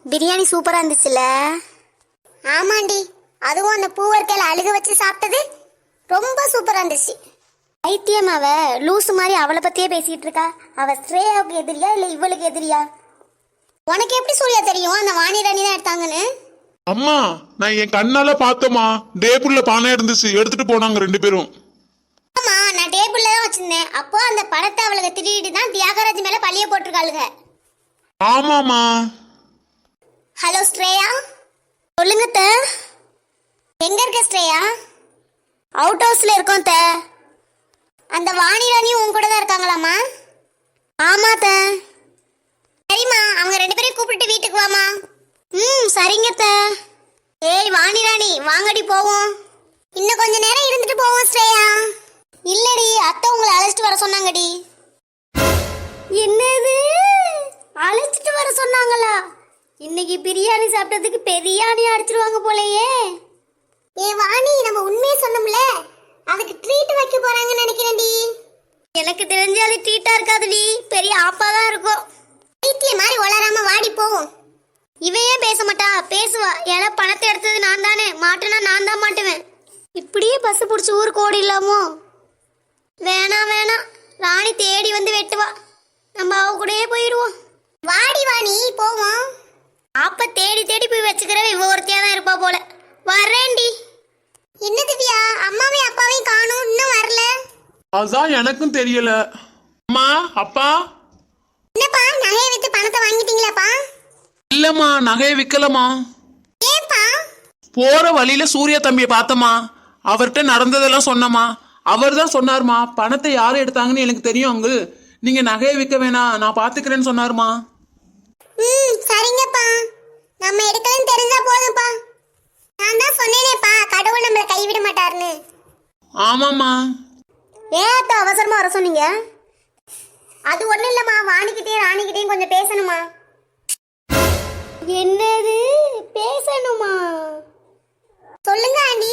பிரியாணி சூப்பரா இருந்துச்சுல்ல? ஆமாண்டி, அதுவும் அந்த பூவர்க்கையில அழுக வச்சு சாப்பிட்டது ரொம்ப சூப்பரா இருந்துச்சு. ஐத்தியம் அவ லூசு மாதிரி அவளை பத்தியே பேசிட்டு இருக்கா. அவ ஸ்ரேயாவுக்கு எதிரியா இல்ல இவளுக்கு எதிரியா? உனக்கு எப்படி சூர்யா தெரியும் அந்த வாணி ராணி தான் எடுத்தாங்கன்னு? அம்மா, நான் என் கண்ணால பார்த்தோமா, டேபிள்ல பானை இருந்துச்சு, எடுத்துட்டு போனாங்க 2 பேரும். ஆமா, நான் டேபிள்ல தான் வச்சிருந்தேன். அப்போ அந்த பணத்தை அவளுக்கு திருடிட்டு தான் தியாகராஜ் மேல பழிய போட்டிருக்காளுங்க. ஆமாமா. ஹலோ ஸ்ரேயா. சொல்லுங்க த. எங்க இருக்க ஸ்ரேயா? அவுட் ஹவுஸ்ல இருக்கோம் த. அந்த வாணி ராணியும் உன் கூட தான் இருக்காங்களாமா? ஆமா த. சரிம்மா, அவங்க 2 பேரையும் கூப்பிட்டு வீட்டுக்கு வாமா. சரிங்க த. ஏய் வாணி ராணி, வாங்கடி போவோம். இன்னும் கொஞ்ச நேரம் இருந்துட்டு போவோம் ஸ்ரேயா. இல்லடி, அத்தை உங்களை அழைச்சிட்டு வர சொன்னாங்கடி. என்னது? அழைச்சிட்டு வர சொன்னாங்களா? இன்னைக்கு பிரியாணி சாப்பிட்டதுக்கு பெரியாணி அடிச்சிருவாங்க போலயே. ஏ வாணி, நம்ம உண்மையை சொன்னோம்ல, அதுக்கு ட்ரீட் வைக்க போறாங்கன்னு நினைக்கிறேன்டி. எனக்கு தெரிஞ்சு அது ட்ரீட்டா இருக்காதுடி, பெரிய ஆப்பா தான் இருக்கும். வீட்டிய மாதிரி வளராம வாடி போவோம். இவையே பேச மாட்டா, பேசுவா. ஏன்னா பணத்தை எடுத்தது நான் தானே, மாட்டேனா நான் தான் மாட்டுவேன். இப்படியே பஸ் பிடிச்சி ஊருக்கு ஓடிடலாமோ? வேணாம் வேணாம், ராணி தேடி வந்து வெட்டுவா. நம்ம அவ கூடயே போயிடுவோம். வாடி வாணி போவோம். அப்ப தேடி தேடி போய் வச்சுக்கிறவ இவ ஒருத்தியா தான் இருப்பா போல. வரேன்டி. என்ன திவ்யா, அம்மாவையும் அப்பாவையும் காணும், இன்னும் வரல? அதான் எனக்கும் தெரியல. அம்மா, அப்பா. என்னப்பா, நகையை வித்து பணத்தை வாங்கிட்டீங்களாப்பா? இல்லம்மா, நகையை விக்கலமா. ஏப்பா? போற வழியில சூர்யா தம்பியை பார்த்தமா, அவர்கிட்ட நடந்ததெல்லாம் சொன்னமா. அவர் தான் சொன்னாருமா, பணத்தை யாரு எடுத்தாங்கன்னு எனக்கு தெரியும் அங்கு, நீங்க நகையை விற்க வேணாம், நான் பாத்துக்கிறேன்னு சொன்னாருமா. சரிங்கப்பா, நம்ம எடுக்கலன்னு தெரிஞ்சா போதும்ப்பா. நான் தான் சொன்னேனேப்பா, கடவுள் நம்மளை கைவிட மாட்டாருன்னு. ஆமாம்மா. ஏன் அத்தை அவசரமா வர சொன்னீங்க? அது ஒண்ணும் இல்லம்மா, வாணிக்கிட்டேயும் ராணிக்கிட்டேயும் கொஞ்சம் பேசணுமா. என்னது பேசணுமா? சொல்லுங்க ஆண்டி.